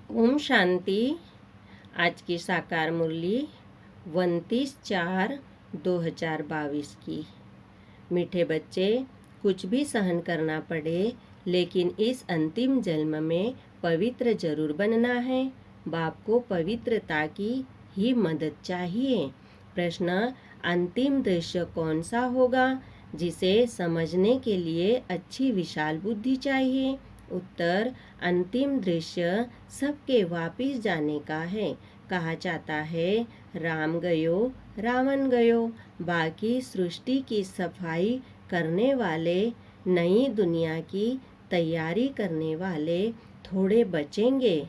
ओम शांति। आज की साकार मुरली 29/4/2022 की। मीठे बच्चे, कुछ भी सहन करना पड़े लेकिन इस अंतिम जन्म में पवित्र जरूर बनना है। बाप को पवित्रता की ही मदद चाहिए। प्रश्न: अंतिम दृश्य कौन सा होगा जिसे समझने के लिए अच्छी विशाल बुद्धि चाहिए? उत्तर: अंतिम दृश्य सबके वापिस जाने का है। कहा जाता है, राम गयो रावण गयो। बाकी सृष्टि की सफाई करने वाले, नई दुनिया की तैयारी करने वाले थोड़े बचेंगे।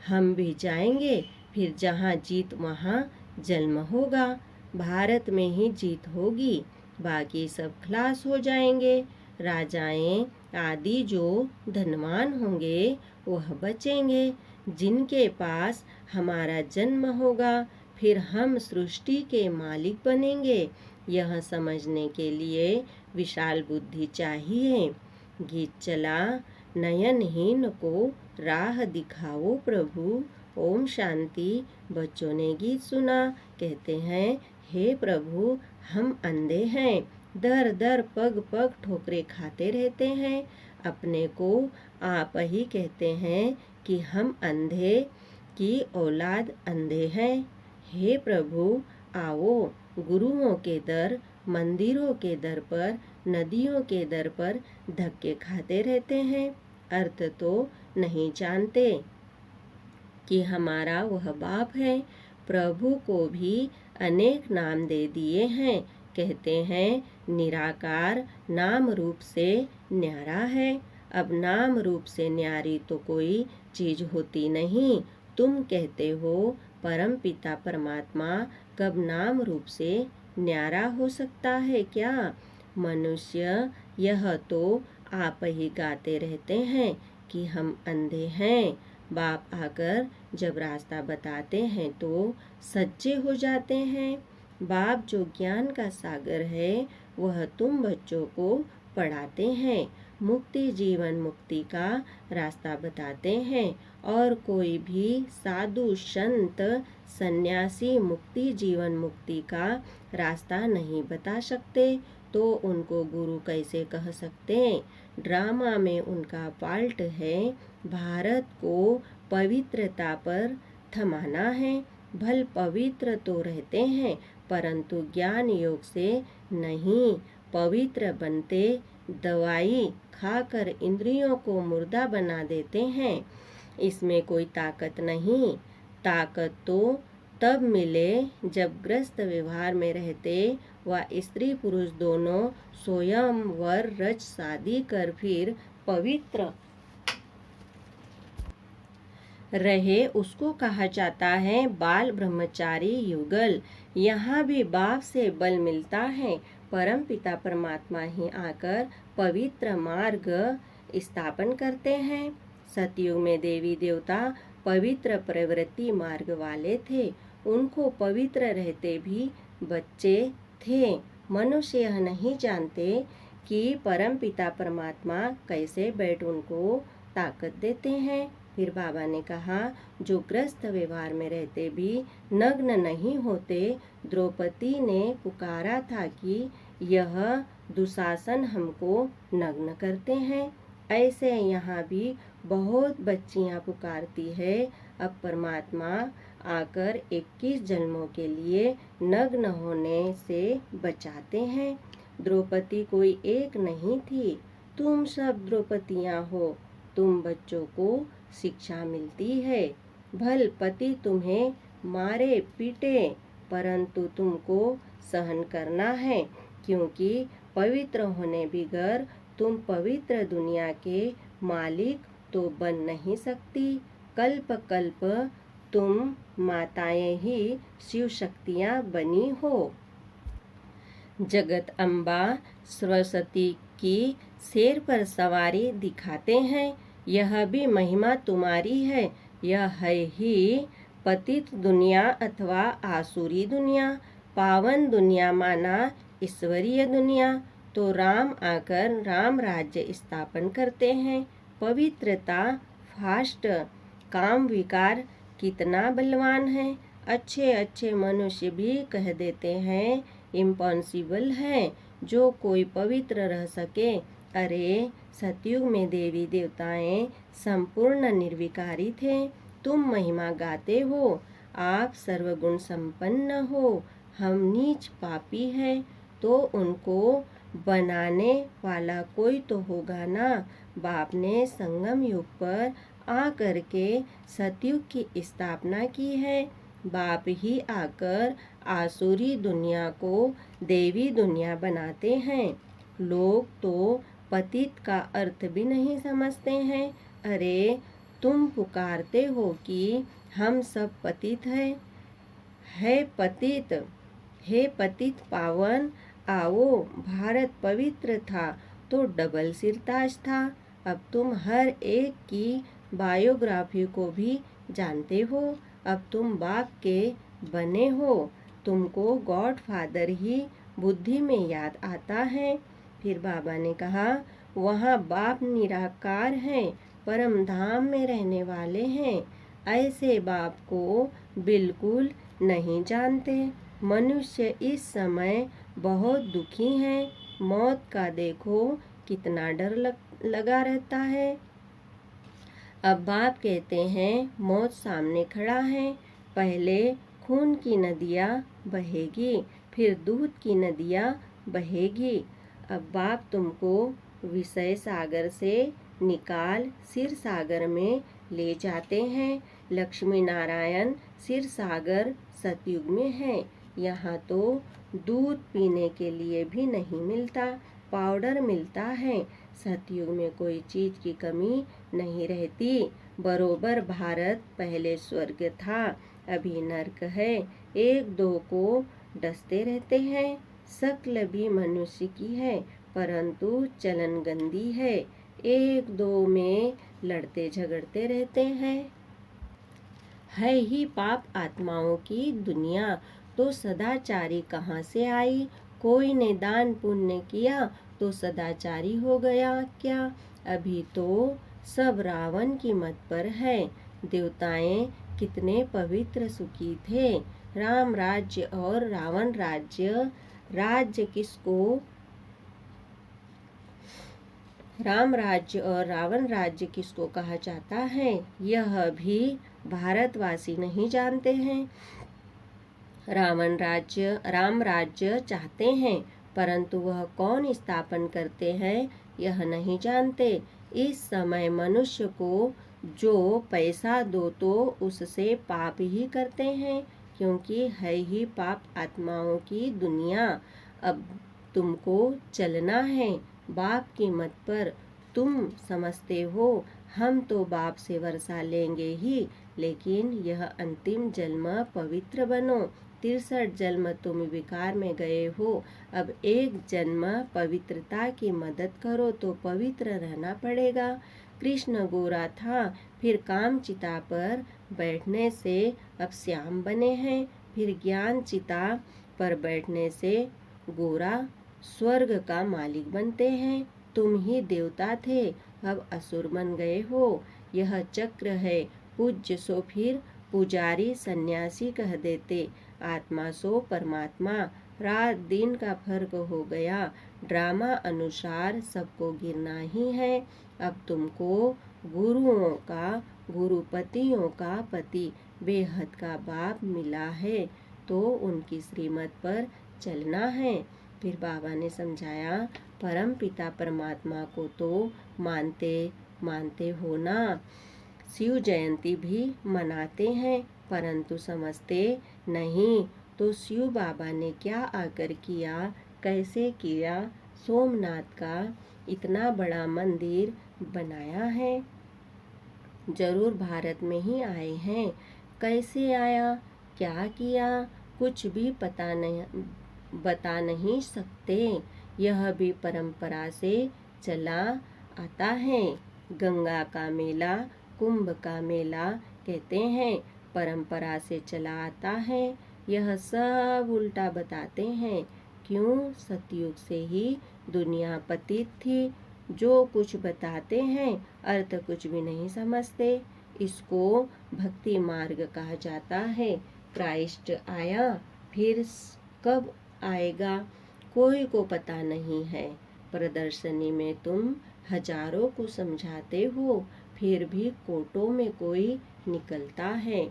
हम भी जाएंगे, फिर जहाँ जीत वहाँ जन्म होगा। भारत में ही जीत होगी, बाकी सब खलास हो जाएंगे। राजाएं आदि जो धनवान होंगे वह बचेंगे। जिनके पास हमारा जन्म होगा, फिर हम सृष्टि के मालिक बनेंगे। यह समझने के लिए विशाल बुद्धि चाहिए। गीत चला, नयनहीन को राह दिखाओ प्रभु। ओम शांति। बच्चों ने गीत सुना। कहते हैं, हे प्रभु, हम अंधे हैं, दर दर पग पग ठोकरे खाते रहते हैं। अपने को आप ही कहते हैं कि हम अंधे की औलाद अंधे हैं। हे प्रभु, आओ। गुरुओं के दर, मंदिरों के दर पर, नदियों के दर पर धक्के खाते रहते हैं। अर्थ तो नहीं जानते कि हमारा वह बाप है। प्रभु को भी अनेक नाम दे दिए हैं। कहते हैं, निराकार नाम रूप से न्यारा है। अब नाम रूप से न्यारी तो कोई चीज होती नहीं। तुम कहते हो परम पिता परमात्मा कब नाम रूप से न्यारा हो सकता है क्या? मनुष्य यह तो आप ही गाते रहते हैं कि हम अंधे हैं। बाप आकर जब रास्ता बताते हैं तो सच्चे हो जाते हैं। बाप जो ज्ञान का सागर है वह तुम बच्चों को पढ़ाते हैं। मुक्ति जीवन मुक्ति का रास्ता बताते हैं। और कोई भी साधु संत सन्यासी मुक्ति जीवन मुक्ति का रास्ता नहीं बता सकते, तो उनको गुरु कैसे कह सकते? ड्रामा में उनका पाल्ट है भारत को पवित्रता पर थमाना है। भल पवित्र तो रहते हैं परंतु ज्ञान योग से नहीं पवित्र बनते। दवाई खाकर इंद्रियों को मुर्दा बना देते हैं। इसमें कोई ताकत नहीं। ताकत तो तब मिले जब ग्रस्त व्यवहार में रहते व स्त्री पुरुष दोनों स्वयंवर रच शादी कर फिर पवित्र रहे, उसको कहा जाता है बाल ब्रह्मचारी युगल। यहाँ भी बाप से बल मिलता है। परम पिता परमात्मा ही आकर पवित्र मार्ग स्थापन करते हैं। सतयुग में देवी देवता पवित्र प्रवृत्ति मार्ग वाले थे। उनको पवित्र रहते भी बच्चे थे। मनुष्य यह नहीं जानते कि परम पिता परमात्मा कैसे बैठ उनको ताकत देते हैं। फिर बाबा ने कहा, जो ग्रस्त व्यवहार में रहते भी नग्न नहीं होते। द्रौपदी ने पुकारा था कि यह दुशासन हमको नग्न करते हैं। ऐसे यहाँ भी बहुत बच्चियाँ पुकारती है। अब परमात्मा आकर 21 जन्मों के लिए नग्न होने से बचाते हैं। द्रौपदी कोई एक नहीं थी, तुम सब द्रौपदियाँ हो। तुम बच्चों को शिक्षा मिलती है। भल पति तुम्हें मारे पीटे परंतु तुमको सहन करना है, क्योंकि पवित्र होने बिगर तुम पवित्र दुनिया के मालिक तो बन नहीं सकती। कल्प कल्प तुम माताएं ही शिव शक्तियाँ बनी हो। जगत अम्बा सरस्वती की शेर पर सवारी दिखाते हैं। यह भी महिमा तुम्हारी है। यह है ही पतित दुनिया अथवा आसुरी दुनिया। पावन दुनिया माना ईश्वरीय दुनिया। तो राम आकर राम राज्य स्थापन करते हैं। पवित्रता फास्ट काम विकार कितना बलवान है। अच्छे अच्छे मनुष्य भी कह देते हैं इम्पॉसिबल है जो कोई पवित्र रह सके। अरे सतयुग में देवी देवताएं संपूर्ण निर्विकारी थे। तुम महिमा गाते हो, आप सर्वगुण संपन्न हो, हम नीच पापी हैं, तो उनको बनाने वाला कोई तो होगा ना। बाप ने संगम युग पर आकर के सतयुग की स्थापना की है। बाप ही आकर आसुरी दुनिया को देवी दुनिया बनाते हैं। लोग तो पतित का अर्थ भी नहीं समझते हैं। अरे तुम पुकारते हो कि हम सब पतित हैं। हे पतित पावन, आओ। भारत पवित्र था तो डबल सिरताज था। अब तुम हर एक की बायोग्राफी को भी जानते हो। अब तुम बाप के बने हो, तुमको गॉड फादर ही बुद्धि में याद आता है। फिर बाबा ने कहा, वहाँ बाप निराकार हैं, परम धाम में रहने वाले हैं। ऐसे बाप को बिल्कुल नहीं जानते। मनुष्य इस समय बहुत दुखी हैं। मौत का देखो कितना डर लगा रहता है। अब बाप कहते हैं मौत सामने खड़ा है। पहले खून की नदियाँ बहेगी, फिर दूध की नदियाँ बहेगी। अब बाप तुमको विषय सागर से निकाल सिर सागर में ले जाते हैं। लक्ष्मी नारायण क्षीर सागर सतयुग में है। यहाँ तो दूध पीने के लिए भी नहीं मिलता, पाउडर मिलता है। सतयुग में कोई चीज की कमी नहीं रहती। बरोबर भारत पहले स्वर्ग था, अभी नर्क है। एक दो को डसते रहते हैं। शक्ल भी मनुष्य की है, परंतु चलन गंदी है। एक दो में लड़ते झगड़ते रहते हैं। है ही पाप आत्माओं की दुनिया, तो सदाचारी कहाँ से आई। कोई ने दान पुण्य किया तो सदाचारी हो गया क्या। अभी तो सब रावण की मत पर है। देवताएं कितने पवित्र सुखी थे। राम राज्य और रावण राज्य, राज्य किसको राम राज्य और रावण राज्य किसको कहा जाता है, यह भी भारतवासी नहीं जानते हैं। राम राज्य चाहते हैं, परंतु वह कौन स्थापन करते हैं यह नहीं जानते। इस समय मनुष्य को जो पैसा दो तो उससे पाप ही करते हैं, क्योंकि है ही पाप आत्माओं की दुनिया। अब तुमको चलना है बाप की मत पर। तुम समझते हो हम तो बाप से वर्षा लेंगे ही, लेकिन यह अंतिम जन्म पवित्र बनो। 63 जन्म तुम विकार में गए हो, अब एक जन्म पवित्रता की मदद करो तो पवित्र रहना पड़ेगा। कृष्ण गोरा था, फिर काम चिता पर बैठने से अब श्याम बने हैं, फिर ज्ञान चिता पर बैठने से गोरा स्वर्ग का मालिक बनते हैं। तुम ही देवता थे, अब असुर बन गए हो। यह चक्र है। पूज्य सो फिर पुजारी सन्यासी कह देते, आत्मा सो परमात्मा। रात दिन का फर्क हो गया, ड्रामा अनुसार सबको गिरना ही है। अब तुमको गुरुओं का, गुरुपतियों का पति, बेहद का बाप मिला है, तो उनकी श्रीमत पर चलना है। फिर बाबा ने समझाया, परम पिता परमात्मा को तो मानते हो ना। शिव जयंती भी मनाते हैं, परंतु समझते नहीं। तो शिव बाबा ने क्या आकर किया, कैसे किया। सोमनाथ का इतना बड़ा मंदिर बनाया है, जरूर भारत में ही आए हैं। कैसे आया, क्या किया, कुछ भी बता नहीं सकते। यह भी परंपरा से चला आता है। गंगा का मेला, कुंभ का मेला कहते हैं, परंपरा से चला आता है। यह सब उल्टा बताते हैं। क्यों, सतयुग से ही दुनिया पतित थी। जो कुछ बताते हैं अर्थ कुछ भी नहीं समझते। इसको भक्ति मार्ग कहा जाता है। क्राइस्ट आया, फिर कब आएगा कोई को पता नहीं है। प्रदर्शनी में तुम हजारों को समझाते हो, फिर भी कोटों में कोई निकलता है।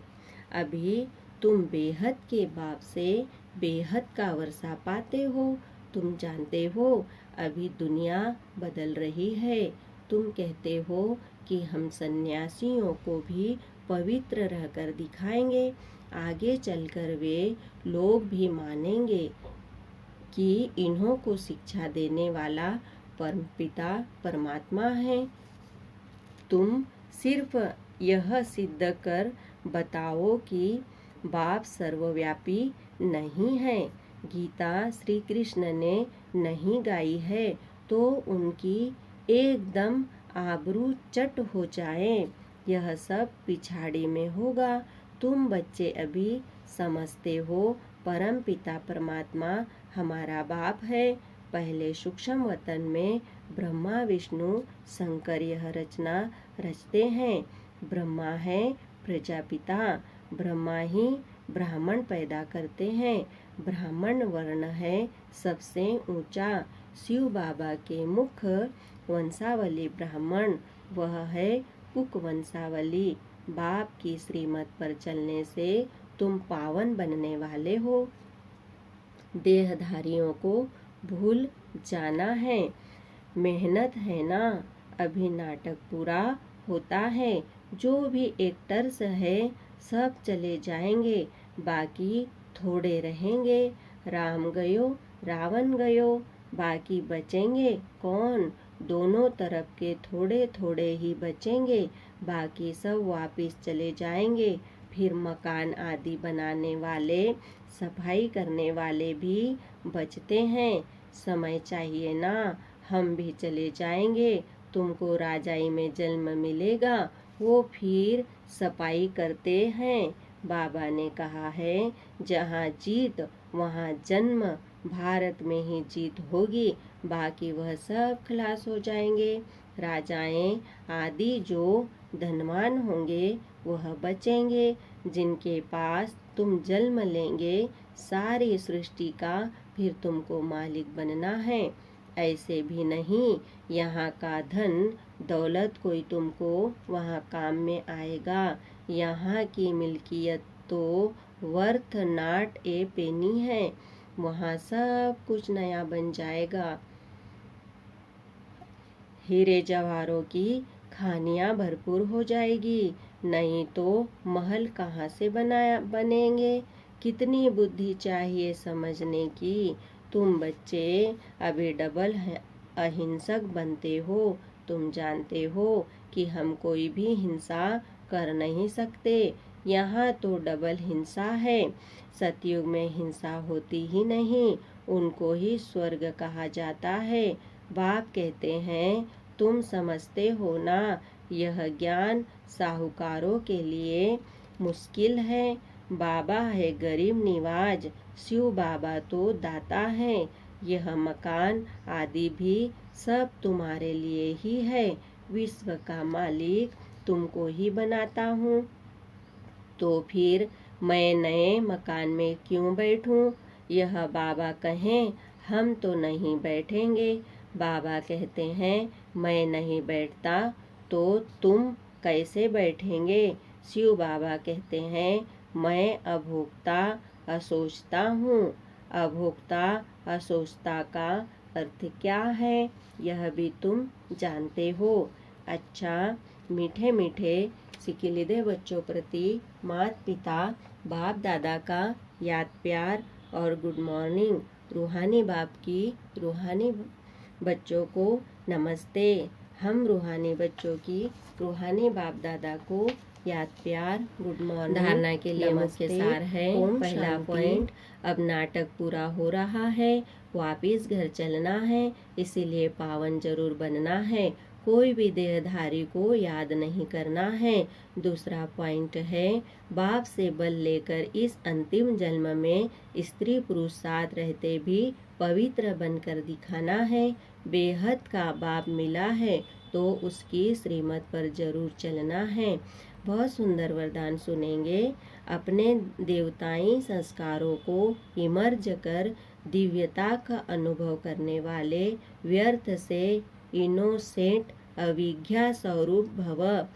अभी तुम बेहद के बाप से बेहद का वर्षा पाते हो। तुम जानते हो अभी दुनिया बदल रही है। तुम कहते हो कि हम सन्यासियों को भी पवित्र रहकर दिखाएंगे। आगे चलकर वे लोग भी मानेंगे कि इन्हों को शिक्षा देने वाला परमपिता परमात्मा है। तुम सिर्फ यह सिद्ध कर बताओ कि बाप सर्वव्यापी नहीं है। गीता श्री कृष्ण ने नहीं गाई है तो उनकी एकदम आबरू चट हो जाए। यह सब पिछाड़ी में होगा। तुम बच्चे अभी समझते हो परम पिता परमात्मा हमारा बाप है। पहले सूक्ष्म वतन में ब्रह्मा विष्णु शंकर यह रचना रचते हैं। ब्रह्मा है प्रजापिता, ब्रह्मा ही ब्राह्मण पैदा करते हैं। ब्राह्मण वर्ण है सबसे ऊंचा। शिव बाबा के मुख वंशावली ब्राह्मण, वह है कुक वंशावली। बाप की श्रीमत पर चलने से तुम पावन बनने वाले हो। देहधारियों को भूल जाना है। मेहनत है ना, अभी नाटक पूरा होता है। जो भी एक्टर्स है सब चले जाएंगे, बाकी थोड़े रहेंगे। राम गयो रावण गयो, बाकी बचेंगे कौन? दोनों तरफ के थोड़े थोड़े ही बचेंगे, बाकी सब वापिस चले जाएंगे। फिर मकान आदि बनाने वाले, सफाई करने वाले भी बचते हैं। समय चाहिए ना, हम भी चले जाएंगे। तुमको राजाई में जन्म मिलेगा, वो फिर सफाई करते हैं। बाबा ने कहा है जहाँ जीत वहाँ जन्म। भारत में ही जीत होगी, बाकी वह सब खलास हो जाएंगे। राजाएं आदि जो धनवान होंगे वह बचेंगे। जिनके पास तुम जन्म लेंगे, सारी सृष्टि का फिर तुमको मालिक बनना है। ऐसे भी नहीं यहाँ का धन दौलत कोई तुमको वहाँ काम में आएगा। यहाँ की मिल्कियत तो वर्थ नॉट ए पेनी है। वहाँ सब कुछ नया बन जाएगा। हीरे जवाहरों की खानियाँ भरपूर हो जाएगी। नहीं तो महल कहाँ से बनेंगे? कितनी बुद्धि चाहिए समझने की। तुम बच्चे अभी डबल अहिंसक बनते हो। तुम जानते हो कि हम कोई भी हिंसा कर नहीं सकते। यहाँ तो डबल हिंसा है। सतयुग में हिंसा होती ही नहीं, उनको ही स्वर्ग कहा जाता है। बाप कहते हैं तुम समझते हो ना, यह ज्ञान साहूकारों के लिए मुश्किल है। बाबा है गरीब निवाज, शिव बाबा तो दाता है। यह मकान आदि भी सब तुम्हारे लिए ही है। विश्व का मालिक तुमको ही बनाता हूँ, तो फिर मैं नए मकान में क्यों बैठूं? यह बाबा कहें हम तो नहीं बैठेंगे। बाबा कहते हैं मैं नहीं बैठता तो तुम कैसे बैठेंगे? शिव बाबा कहते हैं मैं अभोक्ता असोचता हूँ। अभोक्ता असोचता का अर्थ क्या है यह भी तुम जानते हो। अच्छा, मीठे मीठे सिकिलिदे बच्चों प्रति माता पिता बाप दादा का याद प्यार और गुड मॉर्निंग। रूहानी बाप की रूहानी बच्चों को नमस्ते। हम रूहानी बच्चों की रूहानी बाप दादा को याद प्यार गुड मॉर्निंग। धारणा के लिए मुख्य सार है। पहला पॉइंट, अब नाटक पूरा हो रहा है, वापिस घर चलना है, इसीलिए पावन जरूर बनना है। कोई भी देहधारी को याद नहीं करना है। दूसरा पॉइंट है, बाप से बल लेकर इस अंतिम जन्म में स्त्री पुरुष साथ रहते भी पवित्र बनकर दिखाना है। बेहद का बाप मिला है तो उसकी श्रीमत पर जरूर चलना है। बहुत सुंदर वरदान सुनेंगे। अपने देवताई संस्कारों को इमर्ज कर दिव्यता का अनुभव करने वाले व्यर्थ से इनोसेंट अविज्ञा स्वरूप भव।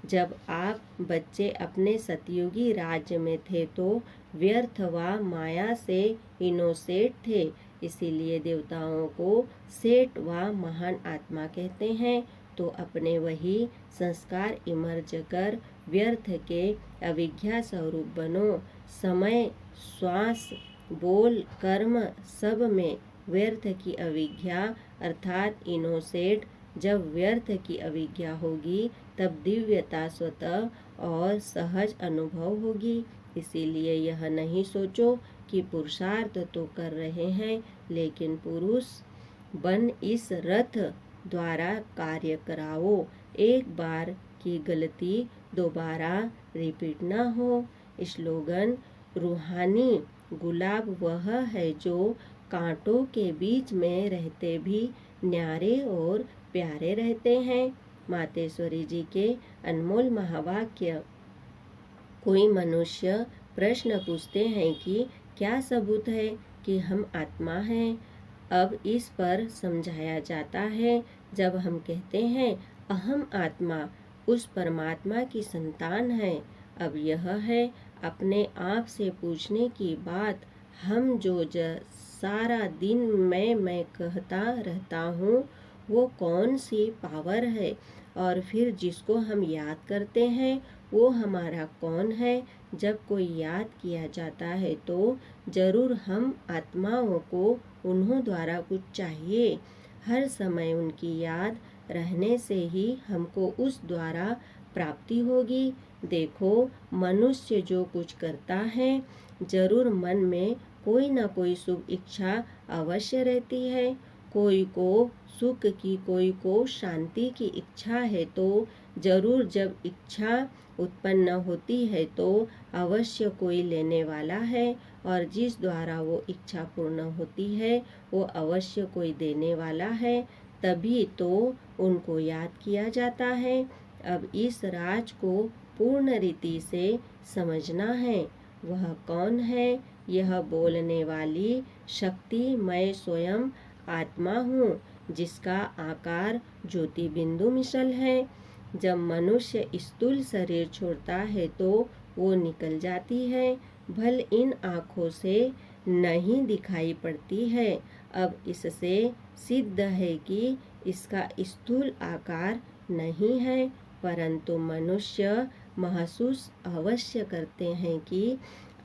जब आप बच्चे अपने सतयुगी राज्य में थे तो व्यर्थ व माया से इनोसेंट थे, इसीलिए देवताओं को सेठ व महान आत्मा कहते हैं। तो अपने वही संस्कार इमर्ज कर व्यर्थ के अविज्ञा स्वरूप बनो। समय, श्वास, बोल, कर्म सब में व्यर्थ की अविज्ञा अर्थात इनोसेंट। जब व्यर्थ की अविज्ञा होगी तब दिव्यता स्वतः और सहज अनुभव होगी। इसीलिए यह नहीं सोचो कि पुरुषार्थ तो कर रहे हैं, लेकिन पुरुष बन इस रथ द्वारा कार्य कराओ। एक बार की गलती दोबारा रिपीट न हो। स्लोगन: रूहानी गुलाब वह है जो कांटों के बीच में रहते भी न्यारे और प्यारे रहते हैं। मातेश्वरी जी के अनमोल महावाक्य। कोई मनुष्य प्रश्न पूछते हैं कि क्या सबूत है कि हम आत्मा हैं। अब इस पर समझाया जाता है। जब हम कहते हैं अहम आत्मा, उस परमात्मा की संतान है। अब यह है अपने आप से पूछने की बात, हम जो सारा दिन मैं कहता रहता हूँ वो कौन सी पावर है, और फिर जिसको हम याद करते हैं वो हमारा कौन है। जब कोई याद किया जाता है तो जरूर हम आत्माओं को उन्हों द्वारा कुछ चाहिए। हर समय उनकी याद रहने से ही हमको उस द्वारा प्राप्ति होगी। देखो, मनुष्य जो कुछ करता है जरूर मन में कोई ना कोई शुभ इच्छा अवश्य रहती है। कोई को सुख की, कोई को शांति की इच्छा है, तो जरूर जब इच्छा उत्पन्न होती है तो अवश्य कोई लेने वाला है, और जिस द्वारा वो इच्छा पूर्ण होती है वो अवश्य कोई देने वाला है। तभी तो उनको याद किया जाता है। अब इस राज को पूर्ण रीति से समझना है। वह कौन है? यह बोलने वाली शक्ति मैं स्वयं आत्मा हूँ, जिसका आकार ज्योति बिंदु मिसल है। जब मनुष्य स्थूल शरीर छोड़ता है तो वो निकल जाती है, भल इन आँखों से नहीं दिखाई पड़ती है। अब इससे सिद्ध है कि इसका स्थूल आकार नहीं है, परंतु मनुष्य महसूस अवश्य करते हैं कि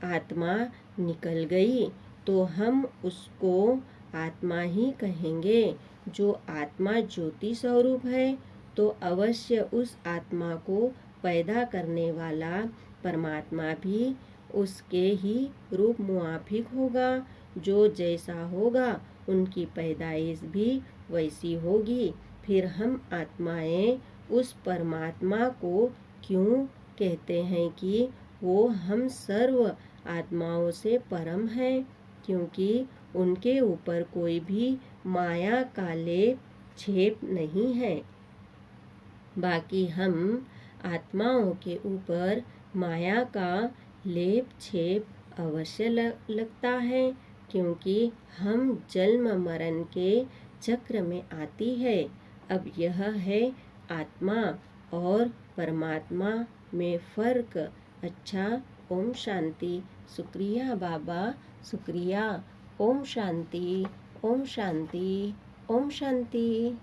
आत्मा निकल गई, तो हम उसको आत्मा ही कहेंगे। जो आत्मा ज्योति स्वरूप है तो अवश्य उस आत्मा को पैदा करने वाला परमात्मा भी उसके ही रूप मुआफिक होगा। जो जैसा होगा उनकी पैदाइश भी वैसी होगी। फिर हम आत्माएं उस परमात्मा को क्यों कहते हैं कि वो हम सर्व आत्माओं से परम है? क्योंकि उनके ऊपर कोई भी माया का लेप छेप नहीं है। बाकी हम आत्माओं के ऊपर माया का लेप छेप अवश्य लगता है, क्योंकि हम जन्म मरण के चक्र में आती है। अब यह है आत्मा और परमात्मा में फर्क। अच्छा, ओम शांति। शुक्रिया बाबा, शुक्रिया। ओम शांति, ओम शांति, ओम शांति।